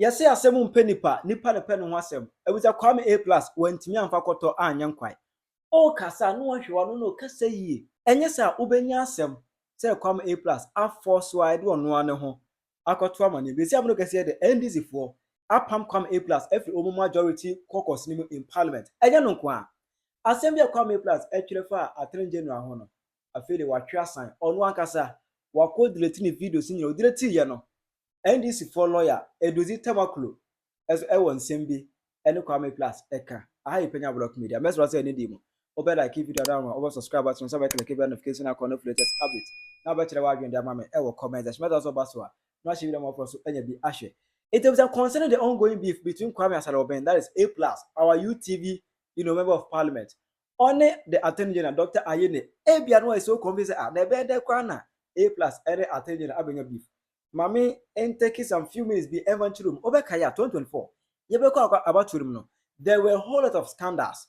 Yɛsɛ asɛm mpe nipa ne pɛ no ho asɛm. Ebuza Kwame A+ wantimi amfa kɔtɔ anya nkwan. O kasa no hwehwa no kasa yie. Enye sa ubenya asɛm sɛ Kwame A+ afɔ so ade ɔno ane ho. Akɔto amane. Besi abno kase de NDC foɔ apam Kwame A+ every omo majority caucus ni in parliament. Enye no nko a. Asɛm bi Kwame A+ atwere fa Attorney General ho no. Afei de watwe asan. Ɔno ankasa wakɔ delete ni videos ni o delete ye no. NDC for lawyer Eduzi Tamaklo as ewo nsɛm bi ene Kwame A+ eka aha Penyah block media mesra say any demo obe like video down over subscribe button so that like notification icon no latest update na ba kire wa adwen dia mama ewo comment dash meta so baso a na hye video mo for so enya bi ahwe. It was concerning the ongoing beef between Kwame and that is A+, our UTV, member of parliament. Only the Attorney General, Dr. Ayene, Ebiano is so convinced that the better Kwana A+ any Attorney General abenya beef. Mami, and take some few minutes be eventually room over Kaya 2024. Yebeko about room no. There were a whole lot of scandals.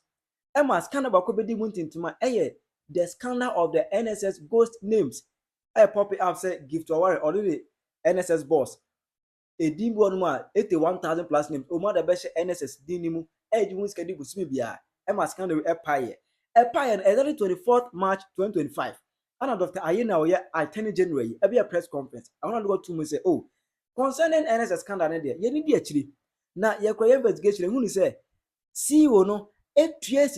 Emma scandal about Kobedi Muntin to my the scandal of the NSS ghost names. I pop it up say give to our already NSS boss. A dim one more 81,000 plus names. Oma the best NSS dinimu. Edi wins kedi busumi biya. Emma scandal a pie. A pie on 24th March 2025. And Dr. Ayena Oye Attorney General, a press conference. I want to go to me say, oh, concerning NSS scandal, you need actually. Now, your investigation, who say, see, no, a PS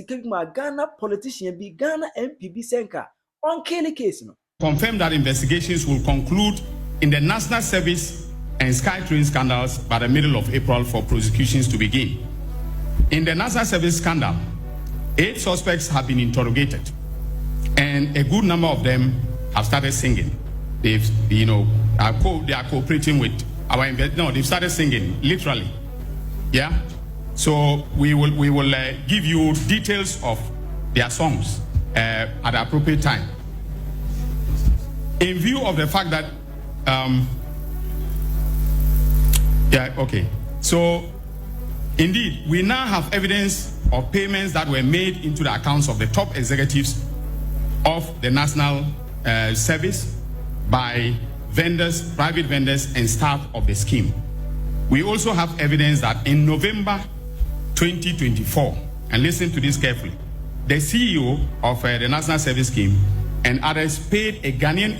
Ghana politician be Ghana MPB Senka on Kelly case. No. Confirm that investigations will conclude in the National Service and SkyTrain scandals by the middle of April for prosecutions to begin. In the National Service scandal, 8 suspects have been interrogated. And a good number of them have started singing. They've, they are cooperating with our they've started singing, literally. Yeah? So we will give you details of their songs at the appropriate time. In view of the fact that, So, indeed, we now have evidence of payments that were made into the accounts of the top executives of the National Service by vendors, private vendors, and staff of the scheme. We also have evidence that in November 2024, and listen to this carefully, the CEO of the National Service Scheme and others paid a Ghanaian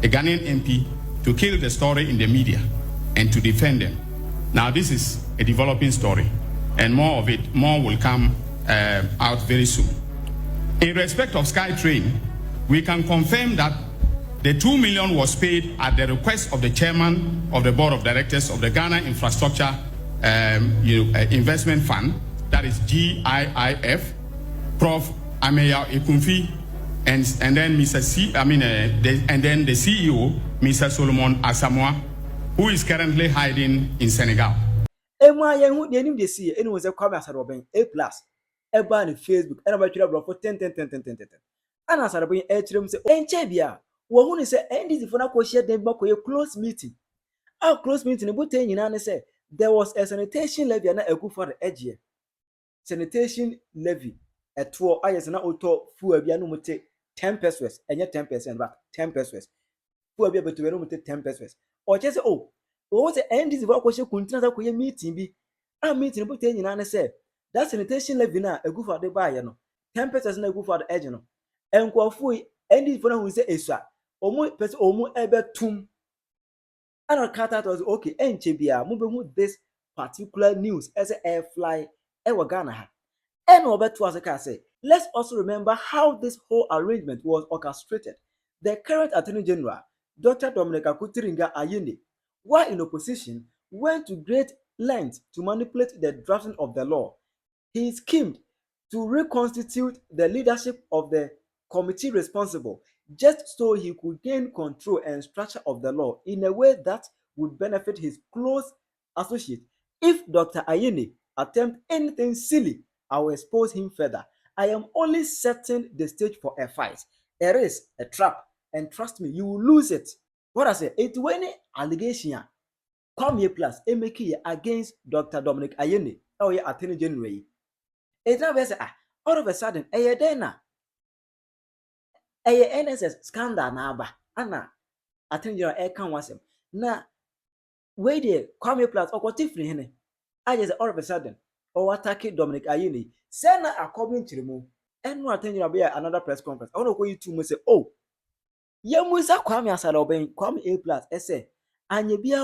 MP to kill the story in the media and to defend them. Now this is a developing story, and more will come out very soon. In respect of SkyTrain, we can confirm that the 2 million was paid at the request of the chairman of the board of directors of the Ghana Infrastructure Investment Fund, that is GIIF, Prof. Ameya Ekunfi, and then then the CEO, Mr. Solomon Asamoah, who is currently hiding in Senegal. Eba ni Facebook ena ba twira bro for 10 ana sarabo yin ekyirem se enche bia wo hu ni se NDC for na ko share dem ba ko ye close meeting close meeting but nyina ne se there was a sanitation levy na egu for the edge sanitation levy eto ayese na oto fu abia no mute 10 pesos enye 10% back 10 pesos fu abia beto no mute 10 pesos o che se wo se NDC for ko share kuntina za ko ye meeting bi meeting but nyina ne se that sanitation levy na egu for the buy no 10% na egu for the edge no enkofu endi for na hu say esua omu person omu ebetum ana kata was okay enche bia mo be hu this particular news as a air fly e wa Ghana ha and obeto as ka say let's also remember how this whole arrangement was orchestrated. The current Attorney General Dr. Dominic Akutiringa Ayinde, while in opposition, went to great lengths to manipulate the drafting of the law. He schemed to reconstitute the leadership of the committee responsible just so he could gain control and structure of the law in a way that would benefit his close associate. If Dr. Ayene attempts anything silly, I will expose him further. I am only setting the stage for a fight. It is a trap, and trust me, you will lose it. What I say, it's when allegation come here plus make against Dr. Dominic Ayene, our Attorney General. It's not say all of a sudden, a NSS scandal na aba ana Attorney General can wasem na where the Kwame Plus or what if hene? I just all of a sudden or attack Dominic Ayini. Send a comment to the move. And no attending another press conference. I want to go you two must say, oh, Yamusa Kwame Asad obeying Kwame A Plus essay. And ye be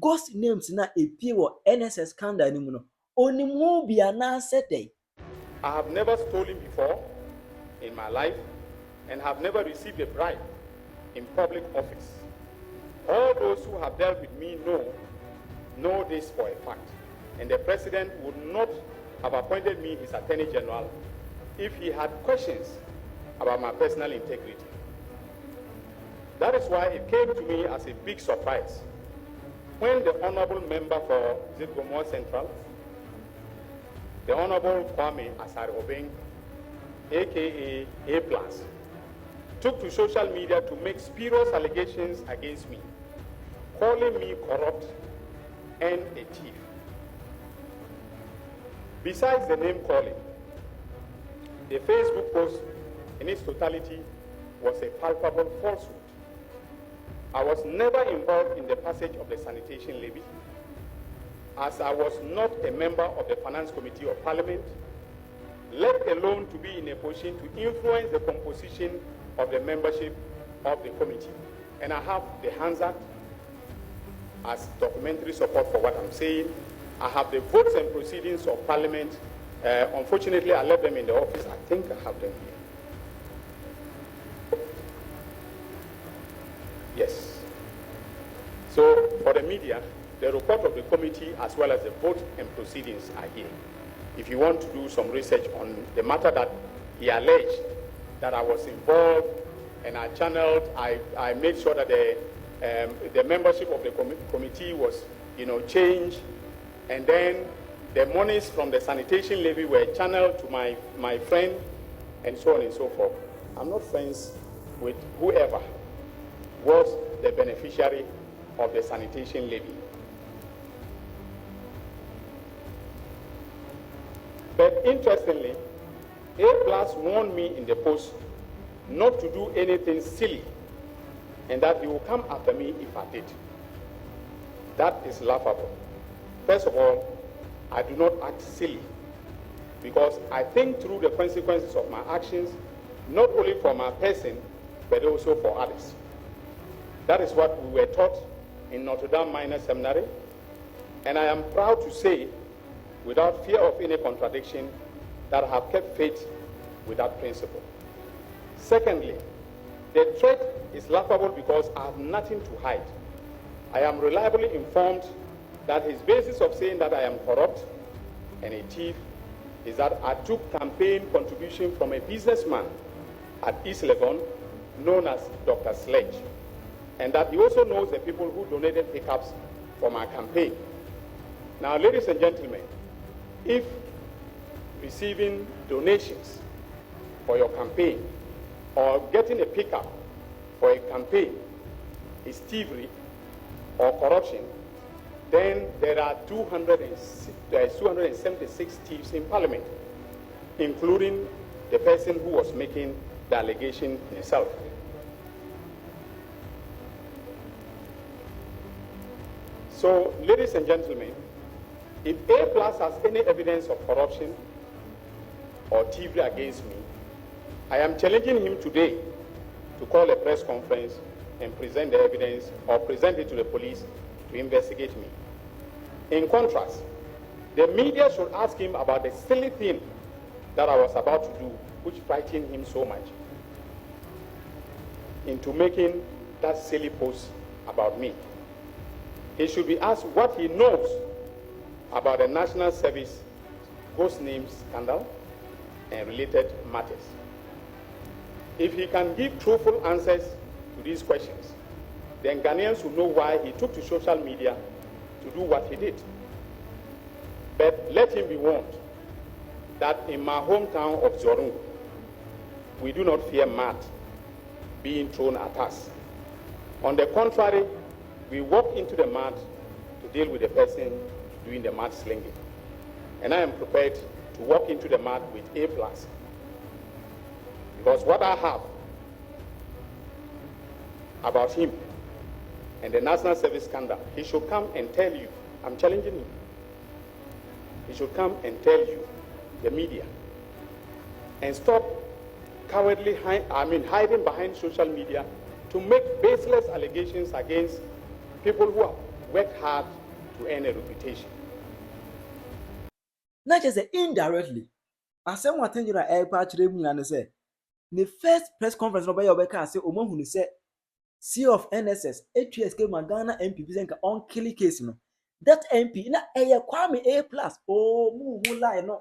ghost names na a pure NSS scandal anymore. Only more be an answer day. I have never stolen before in my life and have never received a bribe in public office. All those who have dealt with me know this for a fact. And the president would not have appointed me his Attorney General if he had questions about my personal integrity. That is why it came to me as a big surprise when the honorable member for Zidgomor Central, the Honorable Kwame Asad Obeng, aka A+, took to social media to make spurious allegations against me, calling me corrupt and a thief. Besides the name calling, the Facebook post in its totality was a palpable falsehood. I was never involved in the passage of the sanitation levy, as I was not a member of the Finance Committee of Parliament, let alone to be in a position to influence the composition of the membership of the committee. And I have the Hands Act as documentary support for what I'm saying. I have the votes and proceedings of Parliament. Unfortunately, I left them in the office. I think I have them here. Yes. So for the media, the report of the committee as well as the vote and proceedings are here. If you want to do some research on the matter that he alleged that I was involved and I channeled, I made sure that the membership of the committee was, changed, and then the monies from the sanitation levy were channeled to my friend, and so on and so forth. I'm not friends with whoever was the beneficiary of the sanitation levy. But interestingly, A+ warned me in the post not to do anything silly and that he will come after me if I did. That is laughable. First of all, I do not act silly because I think through the consequences of my actions, not only for my person, but also for others. That is what we were taught in Notre Dame Minor Seminary, and I am proud to say, without fear of any contradiction, that I have kept faith with that principle. Secondly, the threat is laughable because I have nothing to hide. I am reliably informed that his basis of saying that I am corrupt and a thief is that I took campaign contribution from a businessman at East Legon known as Dr. Sledge, and that he also knows the people who donated pickups for my campaign. Now, ladies and gentlemen, if receiving donations for your campaign or getting a pickup for a campaign is thievery or corruption, then there are 276 thieves in Parliament, including the person who was making the allegation himself. So, ladies and gentlemen, if A+ has any evidence of corruption or thievery against me, I am challenging him today to call a press conference and present the evidence or present it to the police to investigate me. In contrast, the media should ask him about the silly thing that I was about to do, which frightened him so much into making that silly post about me. He should be asked what he knows about the National Service ghost names scandal and related matters. If he can give truthful answers to these questions, then Ghanaians will know why he took to social media to do what he did. But let him be warned that in my hometown of Zorungu, we do not fear mud being thrown at us. On the contrary, we walk into the mud to deal with the person doing the mud slinging. And I am prepared to walk into the mud with A+. Because what I have about him and the national service scandal, he should come and tell you, I'm challenging him, he should come and tell you, the media, and stop cowardly hiding behind social media to make baseless allegations against people who have worked hard to earn a reputation. Not just indirectly. Asɛm wa Attorney General ɛɛpa akyerɛ mu nyinaa ne sɛ, the first press conference no bɛyɛ ɔbɛka sɛ ɔmo hu ne sɛ CEO of NSS etu escape ma Ghana MP bi sɛ nka ɔnkili case no. That MP na ɛyɛ Kwame A+. Oh mu lie no.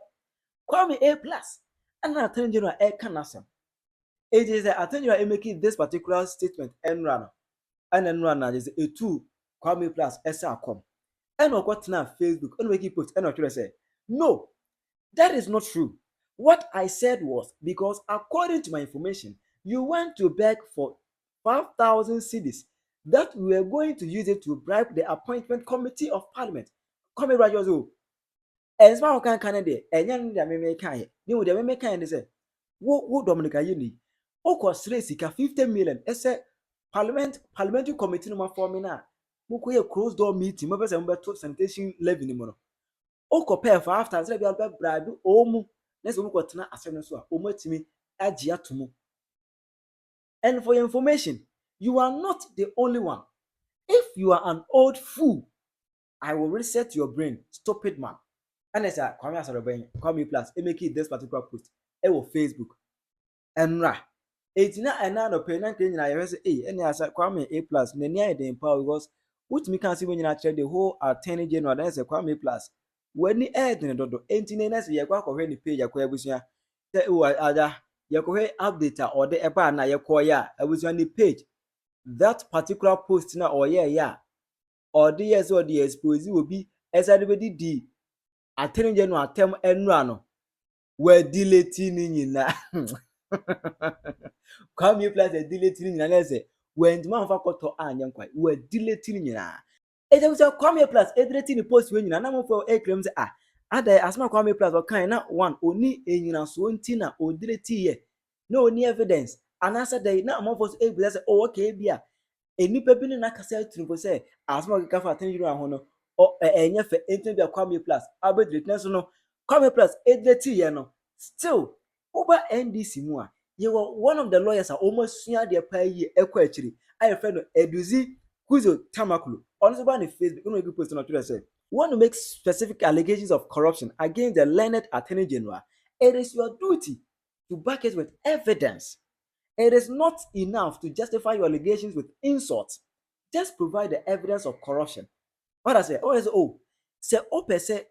Kwame A+. Ɛna Attorney General ɛɛka n'asɛm. It is the Attorney General making this particular statement ɛnra na just etu Kwame A+ ɛsɛ akɔm. Ɛna ɔkɔtena Facebook ɛna make post ɛna ɔtwerɛ sɛ, no, that is not true. What I said was because according to my information, you went to beg for 5,000 cedis that we were going to use it to bribe the appointment committee of parliament. Come here, Rajozo. And small can Canada, and young Yameme Kay. You would have made kind say, Wo Dominica Uni. Oko Sresika 50 million. Esse parliamentary committee no formina. Mukoye closed door meeting, members and sanitation levy anymore. Oko pay for after and say, we are bribe omu. Let's look at na asem so a omatimi agye atomo. And for your information, you are not the only one. If you are an old fool, I will reset your brain, stupid man. And I said, Kwame Asarabeng, Kwame Plus, make this particular post. It will Facebook. And ra. It's not another opinion. I say, hey, and I said, Kwame A+, Nenia the empower because what me can see when you actually the whole Attorney General, then say Kwame Plus. When the air in the dodo, entiness, you go for any page, you go busia. Say, oh, ada, you go update or the eba na you call ya. I was on the page. That particular post na or yeah, or the years or the expose will be as everybody did. Attorney General term and run. We're deleting in na. Come you plus a deleting in say when the man for to anyan quite. We're deleting in na. It was a Kwame Plus, editing the post when you are for a claim say ada as my Kwame Plus or kind na one only in so ntina or delete ye. No any evidence. And answer day na among us able say, oh okay, bia. A new people na kasa to say as my for Attorney General hono or enya fe enti bia Kwame Plus. Abedret na so no Kwame Plus edit ye no. Still over NDC mu a you were one of the lawyers are almost sua de pa ye ekwa achiri. I friend Eduzi Kuzo Tamakulu. On Facebook, no post on Twitter say, want to make specific allegations of corruption against the learned Attorney General. It is your duty to back it with evidence. It is not enough to justify your allegations with insults. Just provide the evidence of corruption. What I say? Say say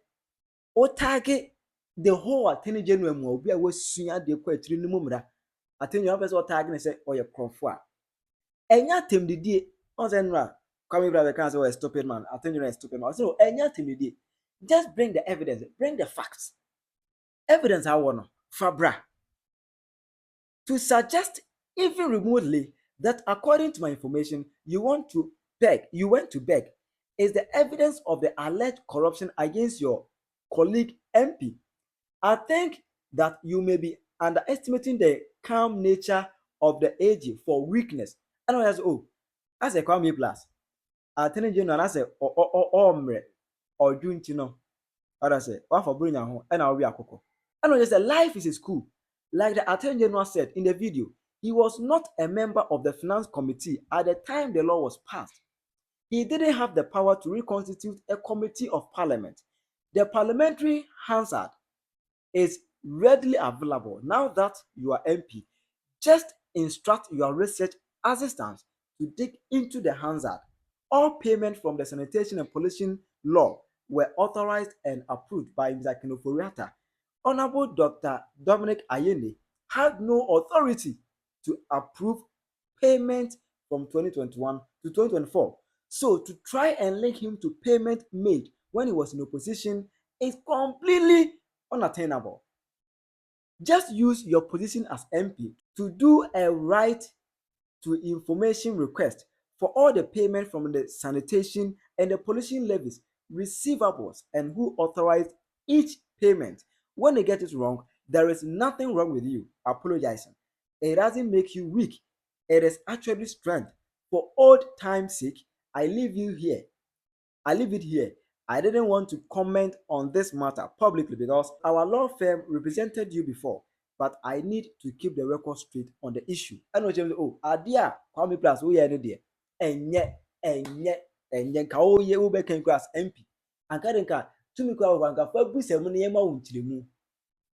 target the whole Attorney General will be a senior de quetri no mumra. Attorney General person target say your confwa. Enya tem the day on Zenra. Coming brother can say, stupid man. Attorney General is stupid man. So, anything just bring the evidence, bring the facts. Evidence I want Fabra to suggest even remotely that according to my information, you went to beg is the evidence of the alleged corruption against your colleague MP. I think that you may be underestimating the calm nature of the AG for weakness. And I as a Kwame Plus. Attorney General I say omre or juntino. Or I say, what for bring home and I'll be a cocoa. I know just a life is a school. Like the Attorney General said in the video, he was not a member of the Finance Committee at the time the law was passed. He didn't have the power to reconstitute a committee of parliament. The parliamentary Hansard is readily available now that you are MP. Just instruct your research assistants to dig into the Hansard. All payments from the sanitation and pollution law were authorized and approved by Mr. Kinoforiata. Honorable Dr. Dominic Ayende had no authority to approve payment from 2021 to 2024. So to try and link him to payment made when he was in opposition is completely unattainable. Just use your position as MP to do a right to information request for all the payment from the sanitation and the pollution levies, receivables, and who authorized each payment. When they get it wrong, there is nothing wrong with you apologizing. It doesn't make you weak. It is actually strength. For old time's sake, I leave it here. I didn't want to comment on this matter publicly because our law firm represented you before, but I need to keep the record straight on the issue. And oh, Adia, Kwame Plus, we are there. And yet, Kaoye Ube can class MP. And Kadenka, to me, Kawanka, for Busa Muniema Untimu.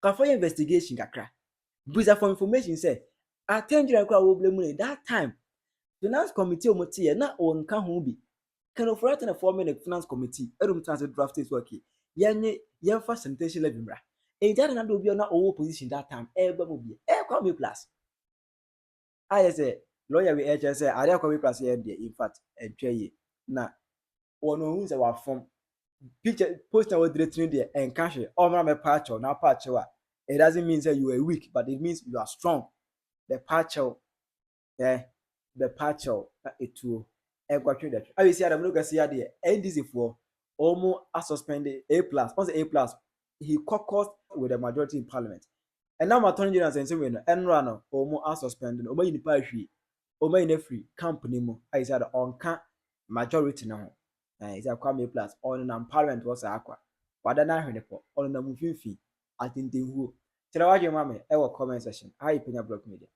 Kafa investigation kakra. Busa for information say, Attorney General will blame that time. Finance committee omotie na onka ho bi. Can of write a 4-minute finance committee, transit draft is working. Yan first sanitation levy bra. A dad and be on our position that time, be call me plus. I say, lawyer we say, I don't call me plus here, in fact, and tray. Now, one who's our form picture post our directory there and cash it. My patch or now patch. It doesn't mean that you are weak, but it means you are strong. The patch, the patch, it too. I will see that look at the NDC for almost suspended A+. Once A+, he caucused with a majority in parliament. And now Attorney General and saying, and run almost suspended. Oma Nipa Oma in a free company. I said on majority now. Is a Kwame Plus on an parliament was aqua. But then I heard on the moving fee. I think they will. Tell you, mammy, our comment session. Hi, Penyah Block Media.